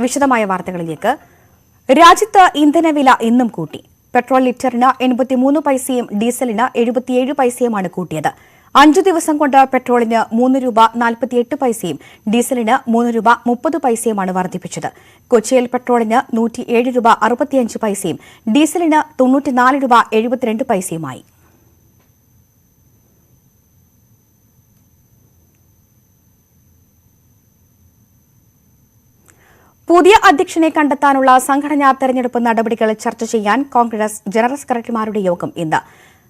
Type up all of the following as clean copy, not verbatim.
വിശദമായ വാർത്തകളിലേക്ക്. രാജ്യത്ത് ഇന്ധനവില ഇന്നും കൂട്ടി. പെട്രോൾ ലിറ്ററിന് 83 പൈസയും ഡീസലിന് 77 പൈസയുമാണ് കൂട്ടിയത്. 5 ദിവസം കൊണ്ട് പെട്രോളിന് ₹3.48 ഡീസലിന് ₹3.30 വർദ്ധിപ്പിച്ചത്. കൊച്ചിയിൽ പെട്രോളിന് ₹107.65 ഡീസലിന് ₹94.72. പുതിയ അധ്യക്ഷനെ കണ്ടെത്താനുള്ള സംഘടനാ തെരഞ്ഞെടുപ്പ് നടപടികൾ ചർച്ച ചെയ്യാൻ കോൺഗ്രസ് ജനറൽ സെക്രട്ടറിമാരുടെ യോഗം ഇന്ന്.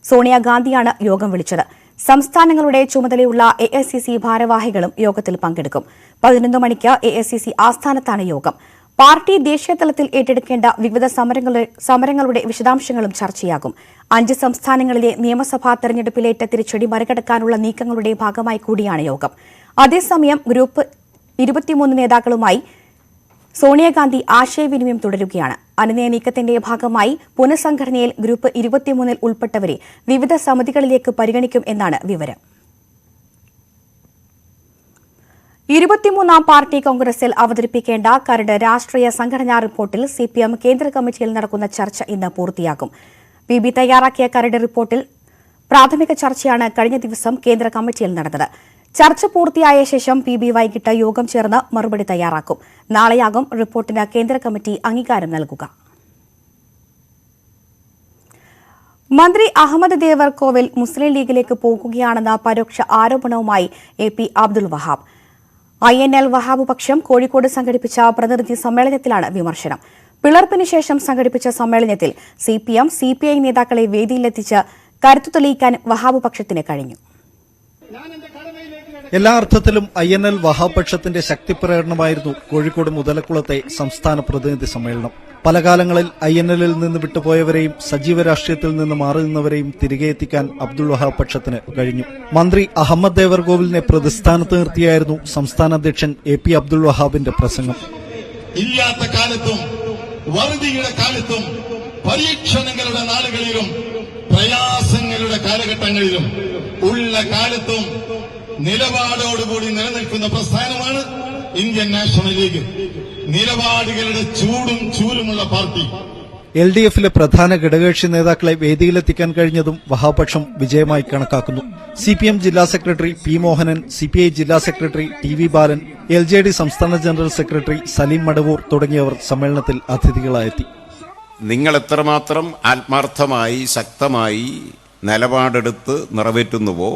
സോണിയാഗാന്ധിയാണ് യോഗം വിളിച്ചത്. സംസ്ഥാനങ്ങളുടെ ചുമതലയുള്ള AICC ഭാരവാഹികളും യോഗത്തിൽ പങ്കെടുക്കും. 11 മണിക്ക് AICC ആസ്ഥാനത്താണ് യോഗം. പാർട്ടി ദേശീയതലത്തിൽ ഏറ്റെടുക്കേണ്ട വിവിധ സമരങ്ങളുടെ വിശദാംശങ്ങളും ചർച്ചയാകും. 5 സംസ്ഥാനങ്ങളിലെ നിയമസഭാ തെരഞ്ഞെടുപ്പിലേറ്റ തിരിച്ചടി മറികടക്കാനുള്ള നീക്കങ്ങളുടെ ഭാഗമായി കൂടിയാണ് യോഗം. അതേസമയം ഗ്രൂപ്പ് 23 നേതാക്കളുമായി സോണിയാഗാന്ധി ആശയവിനിമയം തുടരുകയാണ്. അനുനയ നീക്കത്തിന്റെ ഭാഗമായി പുനഃസംഘടനയിൽ ഗ്രൂപ്പ് 23 ഉൾപ്പെട്ടവരെ വിവിധ സമിതികളിലേക്ക് പരിഗണിക്കും എന്നാണ് വിവരം. 23ാം പാർട്ടി കോൺഗ്രസിൽ അവതരിപ്പിക്കേണ്ട കരട് രാഷ്ട്രീയ സംഘടനാ റിപ്പോർട്ടിൽ CPM കേന്ദ്ര കമ്മിറ്റിയിൽ നടക്കുന്ന ചർച്ച ഇന്ന് പൂർത്തിയാകും. PB തയ്യാറാക്കിയ കരട് റിപ്പോർട്ടിൽ പ്രാഥമിക ചർച്ചയാണ് കഴിഞ്ഞ ദിവസം കേന്ദ്ര കമ്മിറ്റിയിൽ നടന്നത്. ചർച്ച പൂർത്തിയായ ശേഷം PB വൈകിട്ട് യോഗം ചേർന്ന് മറുപടി തയ്യാറാക്കും. നാളെയാകും റിപ്പോർട്ടിന് കേന്ദ്ര കമ്മിറ്റി അംഗീകാരം നൽകുക. മന്ത്രി അഹമ്മദ് ദേവർകോവിൽ മുസ്ലിം ലീഗിലേക്ക് പോകുകയാണെന്ന പരോക്ഷ ആരോപണവുമായി AP അബ്ദുൾ വഹാബ്. INL വഹാബ് പക്ഷം കോഴിക്കോട് സംഘടിപ്പിച്ച പ്രതിനിധി സമ്മേളനത്തിലാണ് വിമർശനം. പിളർപ്പിന് ശേഷം സംഘടിപ്പിച്ച സമ്മേളനത്തിൽ CPM, CPI നേതാക്കളെ വേദിയിലെത്തിച്ച് കരുത്തു തെളിയിക്കാൻ വഹാബ് പക്ഷത്തിന് കഴിഞ്ഞു. എല്ലാ അർത്ഥത്തിലും INL വഹാബ് പക്ഷത്തിന്റെ ശക്തിപ്രകടനമായിരുന്നു കോഴിക്കോട് മുതലക്കുളത്തെ സംസ്ഥാന പ്രതിനിധി സമ്മേളനം. പല കാലങ്ങളിൽ INLൽ നിന്ന് വിട്ടുപോയവരെയും സജീവ രാഷ്ട്രീയത്തിൽ നിന്ന് മാറി നിന്നവരെയും തിരികെ എത്തിക്കാൻ അബ്ദുൾ വഹാബ് പക്ഷത്തിന് കഴിഞ്ഞു. മന്ത്രി അഹമ്മദ് ദേവർകോവിലിനെ പ്രതിസ്ഥാനത്ത് നിർത്തിയായിരുന്നു സംസ്ഥാന അധ്യക്ഷൻ AP അബ്ദുൾ വഹാബിന്റെ പ്രസംഗം. ഇല്ലാത്ത കാലത്തും വറുതിയുടെ കാലത്തും പരീക്ഷണങ്ങളുടെ നാളുകളിലും പ്രയാസങ്ങളുടെ കാലഘട്ടങ്ങളിലും ഉള്ള കാലത്തും നിലപാടോടുകൂടി നിലനിൽക്കുന്ന പ്രസ്ഥാനമാണ് ഇന്ത്യൻ നാഷണൽ ലീഗ്. നിലപാടുകളുടെ ചൂടും ചൂലുമുള്ള പാർട്ടി. LDFിലെ പ്രധാന ഘടകകക്ഷി നേതാക്കളെ വേദിയിലെത്തിക്കാൻ കഴിഞ്ഞതും വഹാബ് വിജയമായി കണക്കാക്കുന്നു. CPM ജില്ലാ സെക്രട്ടറി P മോഹനൻ, CPI ജില്ലാ സെക്രട്ടറി TV ബാലൻ, LJD സംസ്ഥാന ജനറൽ സെക്രട്ടറി സലീം മടവൂർ തുടങ്ങിയവർ സമ്മേളനത്തിൽ അതിഥികളായെത്തി. നിങ്ങൾ എത്രമാത്രം ആത്മാർത്ഥമായി ശക്തമായി നിലപാടെടുത്ത് നിറവേറ്റുന്നുവോ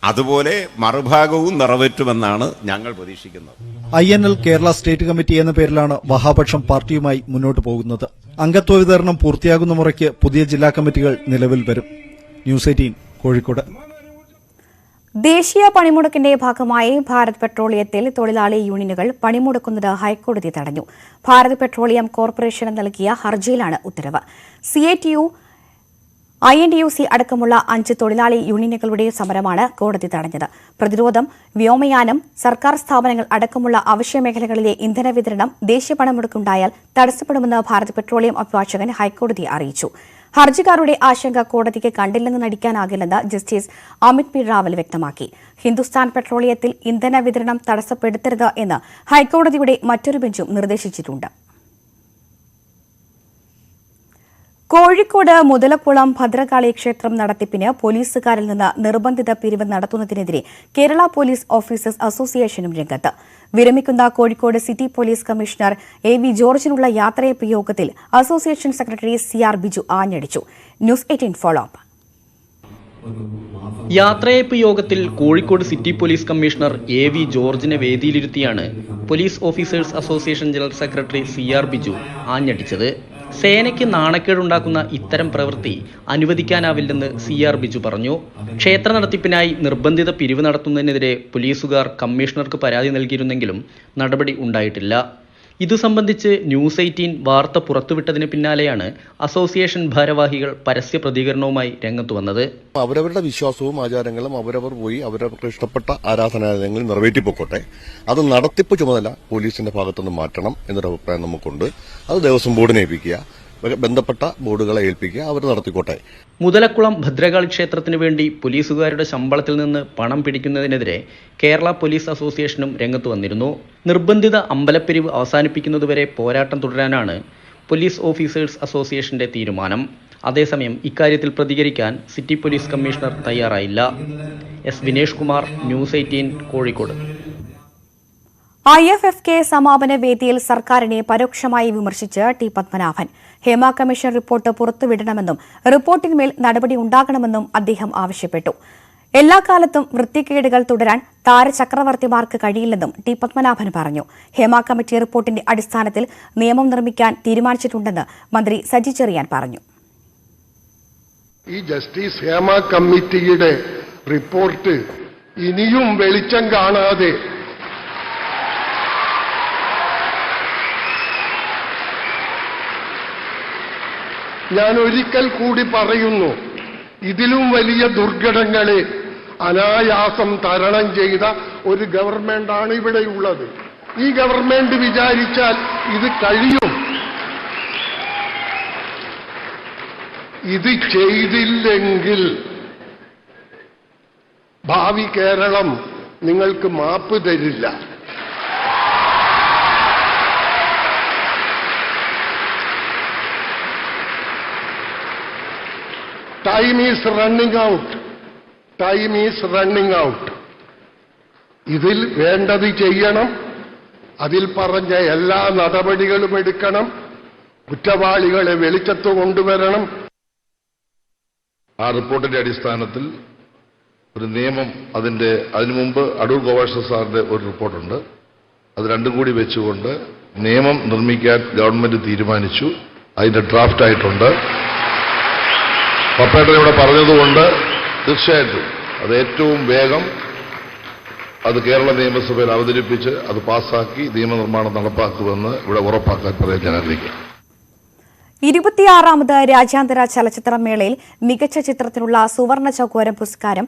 അതുപോലെ മറുഭാഗവും നിറവേറ്റുമെന്നാണ് ഞങ്ങൾ പ്രതീക്ഷിക്കുന്നത്. INL കേരള സ്റ്റേറ്റ് കമ്മിറ്റി എന്ന പേരിലാണ് വഹാപക്ഷം പാർട്ടിയുമായി മുന്നോട്ട് പോകുന്നത്. അംഗത്വ വിതരണം പൂർത്തിയാകുന്ന മുറയ്ക്ക് പുതിയ ജില്ലാ കമ്മിറ്റികൾ നിലവിൽ വരും. ന്യൂസ് 18 കോഴിക്കോട്. ദേശീയ പണിമുടക്കിന്റെ ഭാഗമായി ഭാരത് പെട്രോളിയത്തിൽ തൊഴിലാളി യൂണിയനുകൾ പണിമുടക്കുന്നത് ഹൈക്കോടതി തടഞ്ഞു. ഭാരത് പെട്രോളിയം കോർപ്പറേഷന് നൽകിയ ഹർജിയിലാണ് ഉത്തരവ്. CITU, INTUC അടക്കമുള്ള 5 തൊഴിലാളി യൂണിയനുകളുടെ സമരമാണ് കോടതി തടഞ്ഞത്. പ്രതിരോധം, വ്യോമയാനം, സർക്കാർ സ്ഥാപനങ്ങൾ അടക്കമുള്ള അവശ്യ മേഖലകളിലെ ഇന്ധന വിതരണം ദേശീയ പണിമുടക്കുണ്ടായാൽ തടസ്സപ്പെടുമെന്ന് ഭാരത് പെട്രോളിയം അഭിഭാഷകൻ ഹൈക്കോടതിയെ അറിയിച്ചു. ഹർജിക്കാരുടെ ആശങ്ക കോടതിക്ക് കണ്ടില്ലെന്ന് നടിക്കാനാകില്ലെന്ന് ജസ്റ്റിസ് അമിത് P റാവൽ വ്യക്തമാക്കി. ഹിന്ദുസ്ഥാൻ പെട്രോളിയത്തിൽ ഇന്ധന വിതരണം തടസ്സപ്പെടുത്തരുത് എന്ന് ഹൈക്കോടതിയുടെ മറ്റൊരു ബെഞ്ചും നിർദ്ദേശിച്ചിട്ടുണ്ട്. കോഴിക്കോട് മുതലക്കുളം ഭദ്രകാളി ക്ഷേത്രം നടത്തിപ്പിന് പോലീസുകാരിൽ നിന്ന് നിർബന്ധിത പിരിവ് നടത്തുന്നതിനെതിരെ കേരള പോലീസ് ഓഫീസേഴ്സ് അസോസിയേഷനും രംഗത്ത്. വിരമിക്കുന്ന Kozhikode city police commissioner AV ജോർജിനുള്ള യാത്രയപ്പ് യോഗത്തിൽ അസോസിയേഷൻ സെക്രട്ടറി CR ബിജു ആഞ്ഞടിച്ചു. News 18 follow up. യാത്രയപ്പ് യോഗത്തിൽ Kozhikode city police commissioner AV ജോർജിനെ വേദിയിലിരുത്തിയാണ് police officers association general secretary CR Biju ആഞ്ഞടിച്ചത്. സേനയ്ക്ക് നാണക്കേടുണ്ടാക്കുന്ന ഇത്തരം പ്രവൃത്തി അനുവദിക്കാനാവില്ലെന്ന് CR ബിജു പറഞ്ഞു. ക്ഷേത്ര നടത്തിപ്പിനായി നിർബന്ധിത പിരിവ് നടത്തുന്നതിനെതിരെ പോലീസുകാർ കമ്മീഷണർക്ക് പരാതി നൽകിയിരുന്നെങ്കിലും നടപടി ഉണ്ടായിട്ടില്ല. ഇതു സംബന്ധിച്ച് ന്യൂസ് 18 വാർത്ത പുറത്തുവിട്ടതിന് പിന്നാലെയാണ് അസോസിയേഷൻ ഭാരവാഹികൾ പരസ്യ പ്രതികരണവുമായി രംഗത്തു വന്നത്. അവരവരുടെ വിശ്വാസവും ആചാരങ്ങളും അവരവർ പോയി അവരവർക്ക് ഇഷ്ടപ്പെട്ട ആരാധനാലയങ്ങളിൽ നിറവേറ്റിപ്പോട്ടെ. അത് നടത്തിപ്പ് ചുമതല പോലീസിന്റെ ഭാഗത്തുനിന്ന് മാറ്റണം എന്നൊരു അഭിപ്രായം നമുക്കുണ്ട്. അത് ദേവസ്വം ബോർഡിനെ ഏൽപ്പിക്കുക. ബന്ധപ്പെട്ട ബോർഡുകളെ ഏൽപ്പിക്കുക, അവർ നടത്തിക്കോട്ടെ. മുതലക്കുളം ഭദ്രകാളി ക്ഷേത്രത്തിനു വേണ്ടി പോലീസുകാരുടെ ശമ്പളത്തിൽ നിന്ന് പണം പിടിക്കുന്നതിനെതിരെ കേരള പോലീസ് അസോസിയേഷനും രംഗത്ത് വന്നിരുന്നു. നിർബന്ധിത അമ്പലപ്പിരിവ് അവസാനിപ്പിക്കുന്നതുവരെ പോരാട്ടം തുടരാനാണ് പോലീസ് ഓഫീസേഴ്സ് അസോസിയേഷന്റെ തീരുമാനം. അതേസമയം ഇക്കാര്യത്തിൽ പ്രതികരിക്കാൻ സിറ്റി പോലീസ് കമ്മീഷണർ തയ്യാറായില്ല. S Vinesh Kumar, news 18, Kozhikode. IFFK സമാപന വേദിയിൽ സർക്കാരിനെ പരോക്ഷമായി വിമർശിച്ച് T Padmanabhan. Hema commission report പുറത്തുവിടണമെന്നും റിപ്പോർട്ടിന്മേൽ നടപടി ഉണ്ടാകണമെന്നും അദ്ദേഹം ആവശ്യപ്പെട്ടു. എല്ലാ കാലത്തും വൃത്തികേടുകൾ തുടരാൻ താരചക്രവർത്തിമാർക്ക് കഴിയില്ലെന്നും ടി പത്മനാഭൻ പറഞ്ഞു. ഹേമ കമ്മിറ്റി റിപ്പോർട്ടിന്റെ അടിസ്ഥാനത്തിൽ നിയമം നിർമ്മിക്കാൻ തീരുമാനിച്ചിട്ടുണ്ടെന്ന് മന്ത്രി സജി ചെറിയാൻ പറഞ്ഞു. ഈ ജസ്റ്റിസ് ഹേമ കമ്മിറ്റിയുടെ റിപ്പോർട്ട് ഇനിയും വെളിച്ചം കാണാതെ ഞാൻ ഒരിക്കൽ കൂടി പറയുന്നു, ഇതിലും വലിയ ദുർഘടങ്ങളെ അനായാസം തരണം ചെയ്ത ഒരു ഗവൺമെന്റാണ് ഇവിടെയുള്ളത്. ഈ ഗവൺമെന്റ് വിചാരിച്ചാൽ ഇത് കഴിയും. ഇത് ചെയ്തില്ലെങ്കിൽ ഭാവി കേരളം നിങ്ങൾക്ക് മാപ്പ് തരില്ല. Time is running out. Time is running out. ഇതിൽ വേണ്ടത് ചെയ്യണം. അതിൽ പറഞ്ഞ എല്ലാ നടപടികളും എടുക്കണം. കുറ്റവാളികളെ വെളിച്ചത്ത് കൊണ്ടുവരണം. ആ റിപ്പോർട്ടിന്റെ അടിസ്ഥാനത്തിൽ ഒരു നിയമം, അതിനു മുമ്പ് അടൂർ ഗോപാലകൃഷ്ണൻ സാറിന്റെ ഒരു റിപ്പോർട്ടുണ്ട്. അത് രണ്ടും കൂടി വെച്ചുകൊണ്ട് നിയമം നിർമ്മിക്കാൻ ഗവൺമെന്റ് തീരുമാനിച്ചു. അതിന്റെ ഡ്രാഫ്റ്റ് ആയിട്ടുണ്ട്. പപ്പേട്ടൻ ഇവിടെ പറഞ്ഞതുകൊണ്ട് തീർച്ചയായിട്ടും അത് ഏറ്റവും വേഗം അത് കേരള നിയമസഭയിൽ അവതരിപ്പിച്ച് അത് പാസ്സാക്കി നിയമനിർമ്മാണം നടപ്പാക്കുമെന്ന് ഇവിടെ ഉറപ്പാക്കാൻ പറയാൻ ഞാൻ ആഗ്രഹിക്കുന്നു. 26ാമത് രാജ്യാന്തര ചലച്ചിത്രമേളയിൽ മികച്ച ചിത്രത്തിനുള്ള സുവർണ ചകോരം പുരസ്കാരം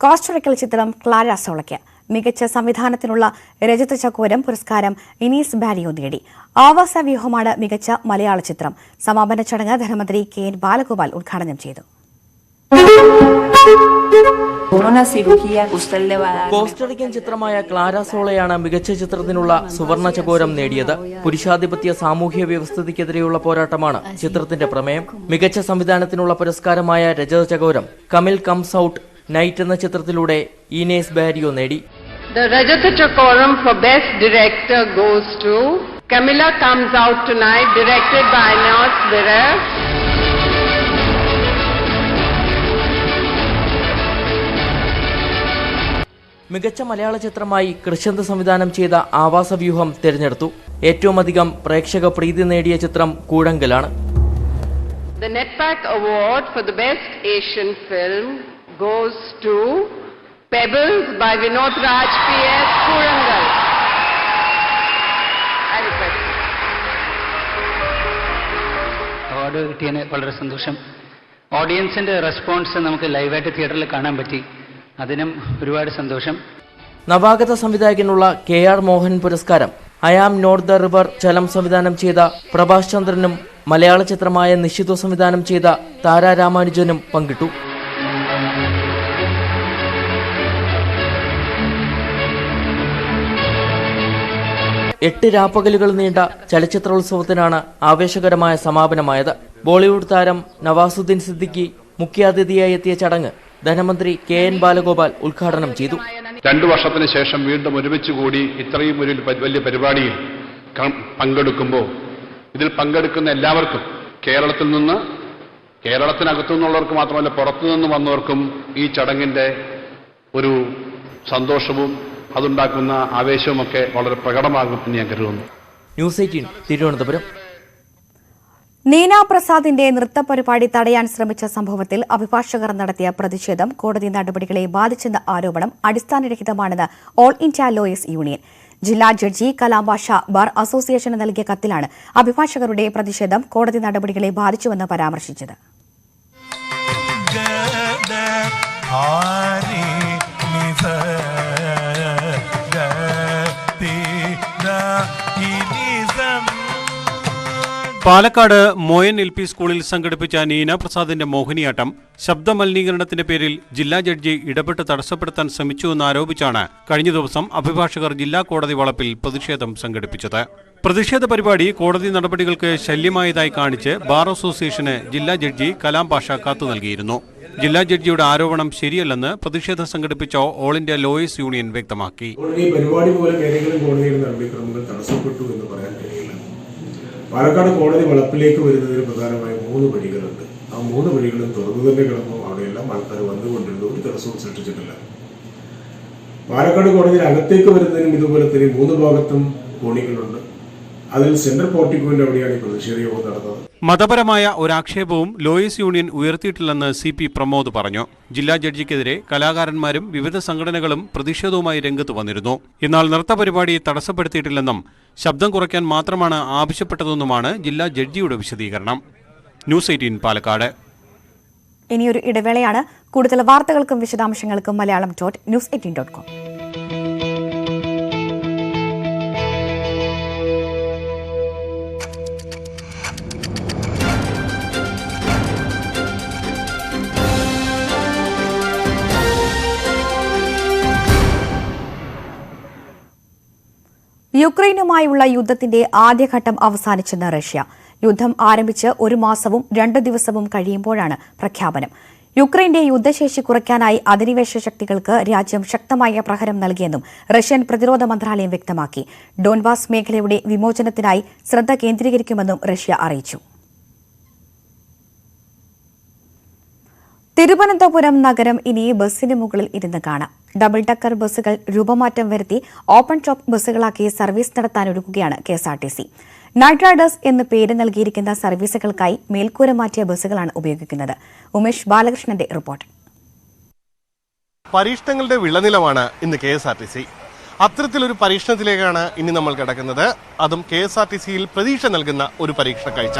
കോസ്റ്ററിക്കൽ ചിത്രം ക്ലാര സോളയ്ക്ക്. മികച്ച സംവിധാനത്തിനുള്ള രജത ചകോരം പുരസ്കാരം ഇനീസ് ബാരിയോ നേടി. ആവാസവ്യൂഹമാണ് മികച്ച മലയാള ചിത്രം. സമാപന ചടങ്ങ് ധനമന്ത്രി KN ബാലഗോപാൽ ഉദ്ഘാടനം ചെയ്തു. കോസ്റ്ററിക്കൻ ചിത്രമായ ക്ലാര സോളയാണ് മികച്ച ചിത്രത്തിനുള്ള സുവർണ ചകോരം നേടിയത്. പുരുഷാധിപത്യ സാമൂഹ്യ വ്യവസ്ഥിതിക്കെതിരെയുള്ള പോരാട്ടമാണ് ചിത്രത്തിന്റെ പ്രമേയം. മികച്ച സംവിധാനത്തിനുള്ള പുരസ്കാരമായ രജത ചകോരം കമിൽ കംസ് ഔട്ട് നൈറ്റ് എന്ന ചിത്രത്തിലൂടെ ഇനീസ് ബാരിയോ നേടി. The Rajata Chakoram for Best Director goes to Camilla Comes Out Tonight, directed by Nas Birer. മികച്ച മലയാള ചിത്രമായി കൃഷ്ണന്ത് സംവിധാനം ചെയ്ത ആവാസവ്യൂഹം തിരഞ്ഞെടുത്തു. ഏറ്റവും അധികം പ്രേക്ഷക പ്രീതി നേടിയ ചിത്രം കൂഴങ്കലാണ്. The Netpac Award for the Best Asian Film goes to Pebbles by Vinod Raj PS, Kurangal. Award കിട്ടിയതിന് വളരെ സന്തോഷം. ഓഡിയൻസിന്റെ റെസ്പോൺസ് നമുക്ക് ലൈവായിട്ട് തിയേറ്ററിൽ കാണാൻ പറ്റി. അതിനും ഒരുപാട് സന്തോഷം. നവാഗത സംവിധായകനുള്ള KR മോഹൻ പുരസ്കാരം I am not the river ചലം സംവിധാനം ചെയ്ത പ്രഭാസ് ചന്ദ്രനും മലയാള ചിത്രമായ നിഷിതോ സംവിധാനം ചെയ്ത താര രാമാനുജനും പങ്കിട്ടു. എട്ട് രാപ്പകലുകൾ നീണ്ട ചലച്ചിത്രോത്സവത്തിനാണ് ആവേശകരമായ സമാപനമായത്. ബോളിവുഡ് താരം നവാസുദ്ദീൻ സിദ്ദിഖി മുഖ്യാതിഥിയായി എത്തിയ ചടങ്ങ് ധനമന്ത്രി KN ബാലഗോപാൽ ഉദ്ഘാടനം ചെയ്തു. 2 വർഷത്തിന് ശേഷം വീണ്ടും ഒരുമിച്ച് കൂടി ഇത്രയും ഒരു വലിയ പരിപാടിയിൽ പങ്കെടുക്കുമ്പോൾ ഇതിൽ പങ്കെടുക്കുന്ന എല്ലാവർക്കും കേരളത്തിനകത്തു നിന്നുള്ളവർക്ക് മാത്രമല്ല പുറത്തുനിന്ന് വന്നവർക്കും ഈ ചടങ്ങിന്റെ ഒരു സന്തോഷവും അതുണ്ടാക്കുന്ന ആവേശവുമൊക്കെ വളരെ പ്രകടമാകുമെന്ന് ഞാൻ കരുതുന്നു. ന്യൂസ് 18 തിരുവനന്തപുരം. നീന പ്രസാദിന്റെ നൃത്തപരിപാടി തടയാൻ ശ്രമിച്ച സംഭവത്തിൽ അഭിഭാഷകർ നടത്തിയ പ്രതിഷേധം കോടതി നടപടികളെ ബാധിച്ചെന്ന ആരോപണം അടിസ്ഥാനരഹിതമാണെന്ന് ഓൾ ഇന്ത്യ ലോയേഴ്സ് യൂണിയൻ. ജില്ലാ ജഡ്ജി കലാംബാഷ ബാർ അസോസിയേഷന് നൽകിയ കത്തിലാണ് അഭിഭാഷകരുടെ പ്രതിഷേധം കോടതി നടപടികളെ ബാധിച്ചുവെന്ന് പരാമർശിച്ചത്. പാലക്കാട് മോയൻ LP സ്കൂളിൽ സംഘടിപ്പിച്ച നീന പ്രസാദിന്റെ മോഹിനിയാട്ടം ശബ്ദമലിനീകരണത്തിന്റെ പേരിൽ ജില്ലാ ജഡ്ജി ഇടപെട്ട് തടസ്സപ്പെടുത്താൻ ശ്രമിച്ചുവെന്നാരോപിച്ചാണ് കഴിഞ്ഞ ദിവസം അഭിഭാഷകർ ജില്ലാ കോടതി വളപ്പിൽ പ്രതിഷേധം സംഘടിപ്പിച്ചത്. പ്രതിഷേധ പരിപാടി കോടതി നടപടികൾക്ക് ശല്യമായതായി കാണിച്ച് ബാർ അസോസിയേഷന് ജില്ലാ ജഡ്ജി കലാം പാഷ കത്ത് നൽകിയിരുന്നു. ജില്ലാ ജഡ്ജിയുടെ ആരോപണം ശരിയല്ലെന്ന് പ്രതിഷേധം സംഘടിപ്പിച്ച ഓൾ ഇന്ത്യ ലോയേഴ്സ് യൂണിയൻ വ്യക്തമാക്കി. പരിപാടി മൂലം ഏതെങ്കിലും കോടതിയുടെ നടപടിക്രമങ്ങൾ തടസ്സപ്പെട്ടു എന്ന് പറയാൻ കഴിയില്ല. പാലക്കാട് കോടതി വളപ്പിലേക്ക് വരുന്നതിന് പ്രധാനമായ 3 വഴികളുണ്ട്. ആ 3 വഴികളും തുറന്നു തന്നെ കിടന്നു. അവിടെയെല്ലാം ആൾക്കാർ വന്നുകൊണ്ടിരുന്നു. ഒരു തടസ്സവും സൃഷ്ടിച്ചിട്ടില്ല. പാലക്കാട് കോടതിയിൽ അകത്തേക്ക് വരുന്നതിനും ഇതുപോലെ തന്നെ 3 ഭാഗത്തും കോണികളുണ്ട്. അതിൽ സെൻട്രൽ പോർട്ടിക്കോന്റെ അവിടെയാണ് ഈ പ്രതിഷേധ യോഗം നടന്നത്. മതപരമായ ഒരാക്ഷേപവും ലോയേഴ്സ് യൂണിയൻ ഉയർത്തിയിട്ടില്ലെന്ന് CP പ്രമോദ് പറഞ്ഞു. ജില്ലാ ജഡ്ജിക്കെതിരെ കലാകാരന്മാരും വിവിധ സംഘടനകളും പ്രതിഷേധവുമായി രംഗത്ത് വന്നിരുന്നു. എന്നാൽ നൃത്ത പരിപാടി തടസ്സപ്പെടുത്തിയിട്ടില്ലെന്നും ശബ്ദം കുറയ്ക്കാൻ മാത്രമാണ് ആവശ്യപ്പെട്ടതെന്നുമാണ് ജില്ലാ ജഡ്ജിയുടെ വിശദീകരണം. ന്യൂസ് 18 പാലക്കാട്. ഇനിയൊരു ഇടവേളയാണ്. കൂടുതൽ വാർത്തകൾക്കും വിശദാംശങ്ങൾക്കും malayalam.news18.com. യുക്രൈനുമായുള്ള യുദ്ധത്തിന്റെ ആദ്യഘട്ടം അവസാനിച്ചെന്ന് റഷ്യ. യുദ്ധം ആരംഭിച്ച് 1 മാസവും 2 ദിവസവും കഴിയുമ്പോഴാണ് പ്രഖ്യാപനം. യുക്രൈന്റെ യുദ്ധശേഷി കുറയ്ക്കാനായി അധിനിവേശ ശക്തികൾക്ക് രാജ്യം ശക്തമായ പ്രഹരം നൽകിയെന്നും റഷ്യൻ പ്രതിരോധ മന്ത്രാലയം വ്യക്തമാക്കി. ഡോൺബാസ് മേഖലയുടെ വിമോചനത്തിനായി ശ്രദ്ധ കേന്ദ്രീകരിക്കുമെന്നും റഷ്യ അറിയിച്ചു. തിരുവനന്തപുരം നഗരം ഇനി ബസ്സിന് മുകളിൽ ഇരുന്ന് കാണാം. ഡബിൾ ഡക്കർ ബസ്സുകൾ രൂപമാറ്റം വരുത്തി ഓപ്പൺ ടോപ്പ് ബസ്സുകളാക്കി സർവീസ് നടത്താനൊരുക്കുകയാണ് KSRTC. നൈറ്റ് റൈഡേഴ്സ് എന്ന് പേര് നൽകിയിരിക്കുന്ന സർവീസുകൾക്കായി മേൽക്കൂര മാറ്റിയ ബസ്സുകളാണ് ഉപയോഗിക്കുന്നത്. ഉമേഷ് ബാലകൃഷ്ണന്റെ റിപ്പോർട്ട്. പരീക്ഷണങ്ങളുടെ വിളനിലമാണ് ഇന്ന് KSRTC. അത്തരത്തിലൊരു പരീക്ഷണത്തിലേക്കാണ് ഇനി നമ്മൾ കിടക്കുന്നത്. അതും KSRTCയിൽ പ്രതീക്ഷ നൽകുന്ന ഒരു പരീക്ഷണ കാഴ്ച.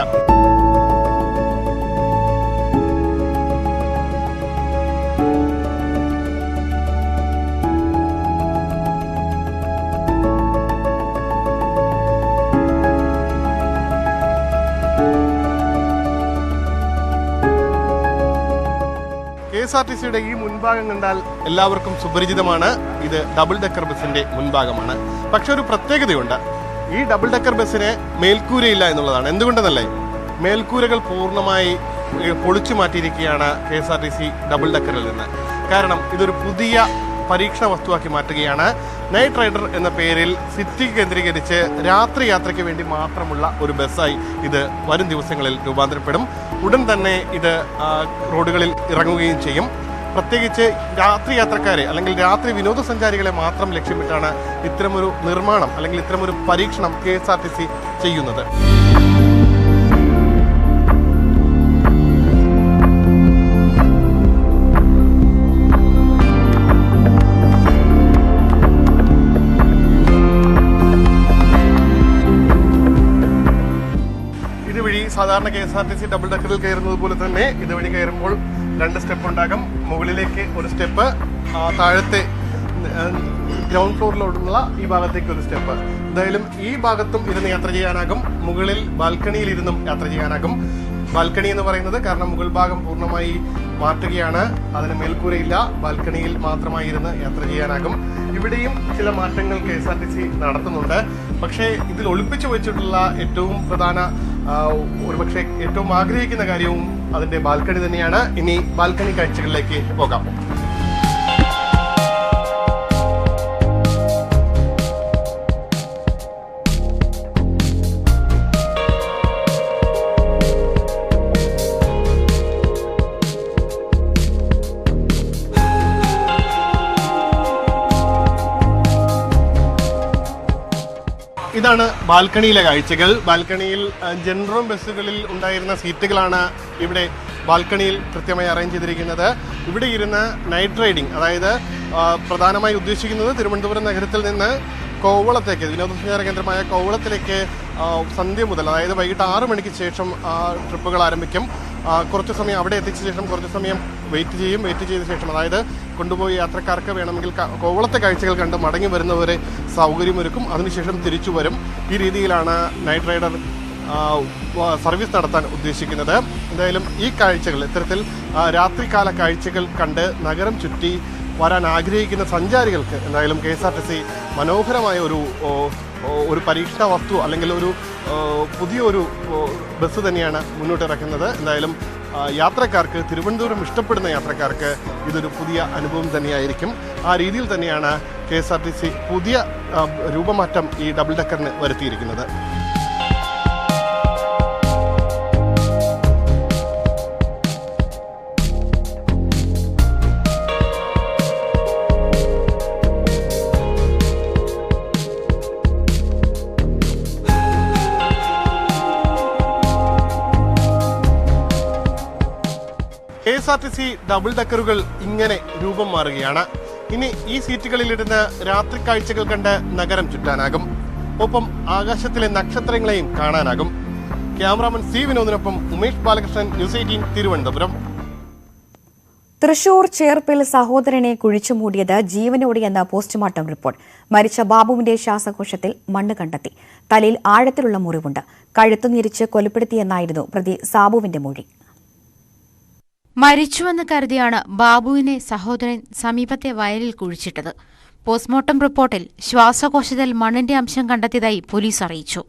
KSRTCയുടെ ഈ മുൻഭാഗം കണ്ടാൽ എല്ലാവർക്കും സുപരിചിതമാണ്. ഇത് ഡബിൾ ഡക്കർ ബസിന്റെ മുൻഭാഗമാണ്. പക്ഷെ ഒരു പ്രത്യേകതയുണ്ട്. ഈ ഡബിൾ ഡക്കർ ബസ്സിന് മേൽക്കൂരയില്ല എന്നുള്ളതാണ്. എന്തുകൊണ്ടെന്നല്ലേ, മേൽക്കൂരകൾ പൂർണ്ണമായി പൊളിച്ചു മാറ്റിയിരിക്കുകയാണ് KSRTC ഡബിൾ ഡക്കറിൽ നിന്ന്. കാരണം ഇതൊരു പുതിയ പരീക്ഷണ വസ്തുവാക്കി മാറ്റുകയാണ്. നൈറ്റ് റൈഡർ എന്ന പേരിൽ സിറ്റി കേന്ദ്രീകരിച്ച് രാത്രി യാത്രയ്ക്ക് വേണ്ടി മാത്രമുള്ള ഒരു ബസ്സായി ഇത് വരും ദിവസങ്ങളിൽ രൂപാന്തരപ്പെടും. ഉടൻ തന്നെ ഇത് റോഡുകളിൽ ഇറങ്ങുകയും ചെയ്യും. പ്രത്യേകിച്ച് രാത്രി യാത്രക്കാരെ അല്ലെങ്കിൽ രാത്രി വിനോദസഞ്ചാരികളെ മാത്രം ലക്ഷ്യമിട്ടാണ് ഇത്തരമൊരു നിർമ്മാണം അല്ലെങ്കിൽ ഇത്തരമൊരു പരീക്ഷണം KSRTC ചെയ്യുന്നത്. സാധാരണ KSRTC ഡബിൾ ഡക്കറിൽ കയറുന്നത് പോലെ തന്നെ ഇതുവഴി കയറുമ്പോൾ 2 സ്റ്റെപ്പ് ഉണ്ടാകും. മുകളിലേക്ക് ഒരു സ്റ്റെപ്പ്, താഴത്തെ ഗ്രൗണ്ട് ഫ്ലോറിലോട്ടുള്ള ഈ ഭാഗത്തേക്ക് ഒരു സ്റ്റെപ്പ്. എന്തായാലും ഈ ഭാഗത്തും ഇരുന്ന് യാത്ര ചെയ്യാനാകും. മുകളിൽ ബാൽക്കണിയിൽ ഇരുന്നും യാത്ര ചെയ്യാനാകും. ബാൽക്കണി എന്ന് പറയുന്നത് കാരണം മുകൾ ഭാഗം പൂർണ്ണമായി മാറ്റുകയാണ്. അതിന് മേൽക്കൂരയില്ല. ബാൽക്കണിയിൽ മാത്രമായി ഇരുന്ന് യാത്ര ചെയ്യാനാകും. ഇവിടെയും ചില മാറ്റങ്ങൾ KSRTC നടത്തുന്നുണ്ട്. പക്ഷേ ഇതിൽ ഒളിപ്പിച്ചു വെച്ചിട്ടുള്ള ഏറ്റവും പ്രധാന ഒരുപക്ഷെ ഏറ്റവും ആഗ്രഹിക്കുന്ന കാര്യവും അതിന്റെ ബാൽക്കണി തന്നെയാണ്. ഇനി ബാൽക്കണി കാഴ്ചകളിലേക്ക് പോകാം. ഇതാണ് ബാൽക്കണിയിലെ കാഴ്ചകൾ. ബാൽക്കണിയിൽ ജനറൽ ബസ്സുകളിൽ ഉണ്ടായിരുന്ന സീറ്റുകളാണ് ഇവിടെ ബാൽക്കണിയിൽ കൃത്യമായി അറേഞ്ച് ചെയ്തിരിക്കുന്നത്. ഇവിടെ ഇരുന്ന് നൈറ്റ് റൈഡിംഗ്, അതായത് പ്രധാനമായി ഉദ്ദേശിക്കുന്നത് തിരുവനന്തപുരം നഗരത്തിൽ നിന്ന് കോവളത്തേക്ക്, വിനോദസഞ്ചാര കേന്ദ്രമായ കോവളത്തിലേക്ക് സന്ധ്യ മുതൽ, അതായത് വൈകിട്ട് 6 മണിക്ക് ശേഷം ട്രിപ്പുകൾ ആരംഭിക്കും. കുറച്ച് സമയം അവിടെ എത്തിച്ച ശേഷം കുറച്ച് സമയം വെയിറ്റ് ചെയ്ത ശേഷം, അതായത് കൊണ്ടുപോയി യാത്രക്കാർക്ക് വേണമെങ്കിൽ കോവളത്തെ കാഴ്ചകൾ കണ്ട് മടങ്ങി വരുന്നവരെ സൗകര്യമൊരുക്കും. അതിനുശേഷം തിരിച്ചു വരും. ഈ രീതിയിലാണ് നൈറ്റ് റൈഡർ സർവീസ് നടത്താൻ ഉദ്ദേശിക്കുന്നത്. എന്തായാലും ഈ കാഴ്ചകൾ ഇത്തരത്തിൽ രാത്രികാല കാഴ്ചകൾ കണ്ട് നഗരം ചുറ്റി വരാൻ ആഗ്രഹിക്കുന്ന സഞ്ചാരികൾക്ക് എന്തായാലും KSRTC മനോഹരമായ ഒരു പരീക്ഷാ വസ്തു അല്ലെങ്കിൽ ഒരു പുതിയൊരു ബസ് തന്നെയാണ് മുന്നോട്ടിറക്കുന്നത്. എന്തായാലും യാത്രക്കാർക്ക്, തിരുവനന്തപുരം ഇഷ്ടപ്പെടുന്ന യാത്രക്കാർക്ക് ഇതൊരു പുതിയ അനുഭവം തന്നെയായിരിക്കും. ആ രീതിയിൽ തന്നെയാണ് KSRTC പുതിയ രൂപമാറ്റം ഈ ഡബിൾ ഡെക്കറിന് വരുത്തിയിരിക്കുന്നത്. KSRTC ഡബിൾ ഡെക്കറുകൾ ഇങ്ങനെ രൂപം മാറുകയാണ്. ഇനി ഈ സീറ്റുകളിലിരുന്ന് രാത്രി കാഴ്ചകൾ കണ്ട് നഗരം ചുറ്റാനാകും. ഒപ്പം ആകാശത്തിലെ നക്ഷത്രങ്ങളെയും കാണാനാകും. ക്യാമറാമാൻ സി വിനോദിനൊപ്പം ഉമേഷ് ബാലകൃഷ്ണൻ, ന്യൂസ് 18 തിരുവനന്തപുരം. തൃശൂർ ചേർപ്പിൽ സഹോദരനെ കുഴിച്ചുമൂടിയത് ജീവനോടെയെന്ന പോസ്റ്റ്മോർട്ടം റിപ്പോർട്ട്. മരിച്ച ബാബുവിന്റെ ശ്വാസകോശത്തിൽ മണ്ണ് കണ്ടെത്തി. തലയിൽ ആഴത്തിലുള്ള മുറിവുണ്ട്. കഴുത്തു ഞെരിച്ച് കൊലപ്പെടുത്തിയെന്നായിരുന്നു പ്രതി സാബുവിന്റെ മൊഴി. മരിച്ചുവെന്ന് കരുതിയാണ് ബാബുവിനെ സഹോദരൻ സമീപത്തെ വയലിൽ കുഴിച്ചിട്ടത്. പോസ്റ്റ്മോർട്ടം റിപ്പോർട്ടിൽ ശ്വാസകോശത്തിൽ മണ്ണിന്റെ അംശം കണ്ടെത്തിയതായി പോലീസ് അറിയിച്ചു.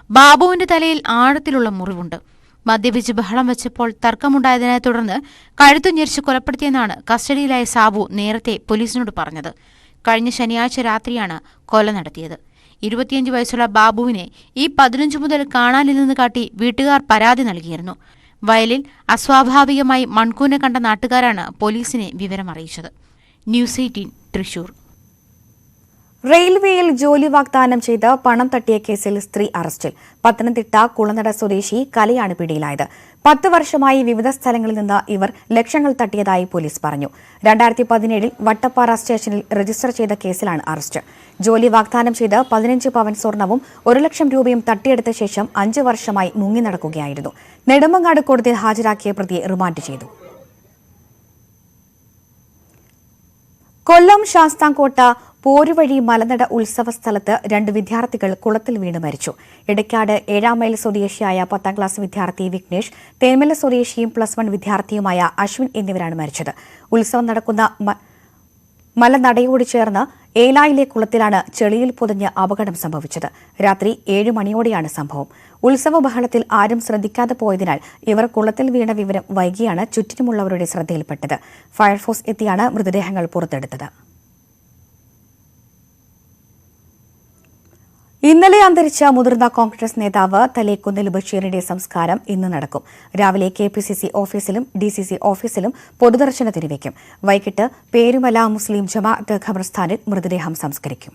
ബാബുവിന്റെ തലയിൽ ആഴത്തിലുള്ള മുറിവുണ്ട്. മദ്യപിച്ച് ബഹളം വെച്ചപ്പോൾ തർക്കമുണ്ടായതിനെ തുടർന്ന് കഴുത്തു ഞെരിച്ച് കൊലപ്പെടുത്തിയെന്നാണ് കസ്റ്റഡിയിലായ സാബു നേരത്തെ പോലീസിനോട് പറഞ്ഞത്. കഴിഞ്ഞ ശനിയാഴ്ച രാത്രിയാണ് കൊല നടത്തിയത്. 25 വയസ്സുള്ള ബാബുവിനെ ഈ 15 മുതൽ കാണാനില്ലെന്ന് കാട്ടി വീട്ടുകാർ പരാതി നൽകിയിരുന്നു. വയലിൽ അസ്വാഭാവികമായി മൺകൂന കണ്ട നാട്ടുകാരാണ് പോലീസിനെ വിവരമറിയിച്ചത്. ന്യൂസ് 18 തൃശൂർ. റെയിൽവേയിൽ ജോലി വാഗ്ദാനം ചെയ്ത് പണം തട്ടിയ കേസിൽ സ്ത്രീ അറസ്റ്റിൽ. പത്തനംതിട്ട കുളനട സ്വദേശി കലയാണ് പിടിയിലായത്. 10 വർഷമായി വിവിധ സ്ഥലങ്ങളിൽ നിന്ന് ഇവർ ലക്ഷങ്ങൾ തട്ടിയതായി പോലീസ് പറഞ്ഞു. 2017 വട്ടപ്പാറ സ്റ്റേഷനിൽ രജിസ്റ്റർ ചെയ്ത കേസിലാണ് അറസ്റ്റ്. ജോലി വാഗ്ദാനം ചെയ്ത് 15 പവൻ സ്വർണവും 1 ലക്ഷം രൂപയും തട്ടിയെടുത്ത ശേഷം 5 വർഷമായി മുങ്ങി നടക്കുകയായിരുന്നു. നെടുമങ്ങാട് കോടതിയിൽ ഹാജരാക്കിയ പ്രതിയെ റിമാൻഡ് ചെയ്തു. കൊല്ലം ശാസ്താംകോട്ട പോരുവഴി മലനട ഉത്സവ സ്ഥലത്ത് 2 വിദ്യാർത്ഥികൾ കുളത്തിൽ വീണ് മരിച്ചു. ഇടയ്ക്കാട് 7 മൈൽ സ്വദേശിയായ 10ാം ക്ലാസ് വിദ്യാർത്ഥി വിഘ്നേഷ്, തേന്മല സ്വദേശിയും +1 വിദ്യാർത്ഥിയുമായ അശ്വിൻ എന്നിവരാണ് മരിച്ചത്. ഉത്സവം നടക്കുന്ന മലനടയോട് ചേർന്ന് ഏലായിലെ കുളത്തിലാണ് ചെളിയിൽ പൊതിഞ്ഞ് അപകടം സംഭവിച്ചത്. രാത്രി 7 മണിയോടെയാണ് സംഭവം. ഉത്സവ ബഹളത്തിൽ ആരും ശ്രദ്ധിക്കാതെ പോയതിനാൽ ഇവർ കുളത്തിൽ വീണ വിവരം വൈകിയാണ് ചുറ്റിനുമുള്ളവരുടെ ശ്രദ്ധയിൽപ്പെട്ടത്. ഫയർഫോഴ്സ് എത്തിയാണ് മൃതദേഹങ്ങൾ പുറത്തെടുത്തത്. ഇന്നലെ അന്തരിച്ച മുതിർന്ന കോൺഗ്രസ് നേതാവ് തലേക്കുന്നിൽ ബഷീറിന്റെ സംസ്കാരം ഇന്ന് നടക്കും. രാവിലെ KPCC ഓഫീസിലും DCC ഓഫീസിലും പൊതുദർശനത്തിന് വയ്ക്കും. വൈകിട്ട് പേരുമല മുസ്ലിം ജമാഅത്ത് ഖബർസ്ഥാനിൽ മൃതദേഹം സംസ്കരിക്കും.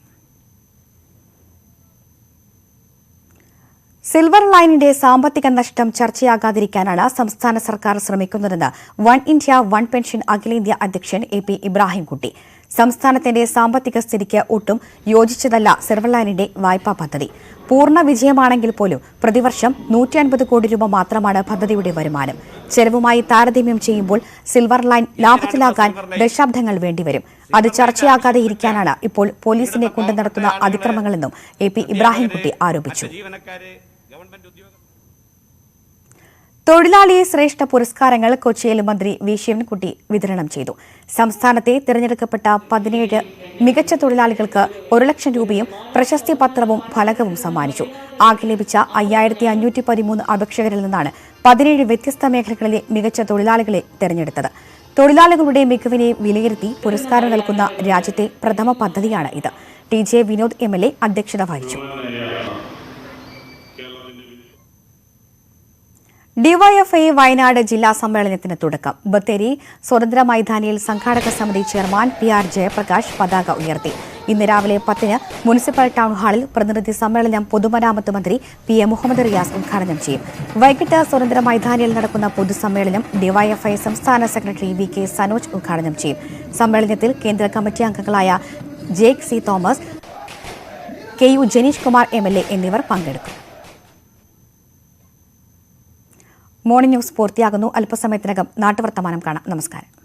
സിൽവർ ലൈനിന്റെ സാമ്പത്തിക നഷ്ടം ചർച്ചയാകാതിരിക്കാനാണ് സംസ്ഥാന സർക്കാർ ശ്രമിക്കുന്നതെന്ന് വൺ ഇന്ത്യ വൺ പെൻഷൻ അഖിലേന്ത്യാ അധ്യക്ഷൻ AP ഇബ്രാഹിംകുട്ടി. സംസ്ഥാനത്തിന്റെ സാമ്പത്തിക സ്ഥിതിക്ക് ഒട്ടും യോജിച്ചതല്ല സിൽവർ ലൈനിന്റെ വായ്പാ പദ്ധതി. പൂർണ്ണ വിജയമാണെങ്കിൽ പോലും പ്രതിവർഷം 150 കോടി രൂപ മാത്രമാണ് പദ്ധതിയുടെ വരുമാനം. ചെലവുമായി താരതമ്യം ചെയ്യുമ്പോൾ സിൽവർ ലൈൻ ലാഭത്തിലാകാൻ ദശാബ്ദങ്ങൾ വേണ്ടിവരും. അത് ചർച്ചയാകാതെ ഇരിക്കാനാണ് ഇപ്പോൾ പോലീസിനെ കൊണ്ട് നടത്തുന്ന അതിക്രമങ്ങളെന്നും AP ഇബ്രാഹിംകുട്ടി ആരോപിച്ചു. തൊഴിലാളി ശ്രേഷ്ഠ പുരസ്കാരങ്ങൾ കൊച്ചിയിൽ മന്ത്രി V ശിവൻകുട്ടി വിതരണം ചെയ്തു. സംസ്ഥാനത്തെ തിരഞ്ഞെടുക്കപ്പെട്ട 17 മികച്ച തൊഴിലാളികൾക്ക് 1 ലക്ഷം രൂപയും പ്രശസ്തി പത്രവും ഫലകവും സമ്മാനിച്ചു. ആകെ ലഭിച്ച 5513 അപേക്ഷകരിൽ നിന്നാണ് 17 വ്യത്യസ്ത മേഖലകളിലെ മികച്ച തൊഴിലാളികളെ തെരഞ്ഞെടുത്തത്. തൊഴിലാളികളുടെ മികവിനെ വിലയിരുത്തി പുരസ്കാരം നൽകുന്ന രാജ്യത്തെ പ്രഥമ പദ്ധതിയാണ് ഇത്. TJ വിനോദ് MLA അധ്യക്ഷത വഹിച്ചു. ഡിവൈഎഫ്ഐ വയനാട് ജില്ലാ സമ്മേളനത്തിന് തുടക്കം. ബത്തേരി സ്വതന്ത്ര മൈതാനിയിൽ സംഘാടക സമിതി ചെയർമാൻ PR ജയപ്രകാശ് പതാക ഉയർത്തി. ഇന്ന് രാവിലെ 10-ന് മുനിസിപ്പൽ ടൗൺ ഹാളിൽ പ്രതിനിധി സമ്മേളനം പൊതുമരാമത്ത് മന്ത്രി PM മുഹമ്മദ് റിയാസ് ഉദ്ഘാടനം ചെയ്യും. വൈകിട്ട് സ്വതന്ത്ര മൈതാനിയിൽ നടക്കുന്ന പൊതുസമ്മേളനം ഡിവൈഎഫ്ഐ സംസ്ഥാന സെക്രട്ടറി VK സനോജ് ഉദ്ഘാടനം ചെയ്യും. സമ്മേളനത്തിൽ കേന്ദ്ര കമ്മിറ്റി അംഗങ്ങളായ Jake C Thomas, KU Janeesh Kumar MLA എന്നിവർ പങ്കെടുക്കും. മോർണിംഗ് ന്യൂസ് പൂർത്തിയാകുന്നു. അല്പസമയത്തിനകം നാട്ടുവർത്തമാനം കാണാം. നമസ്കാരം.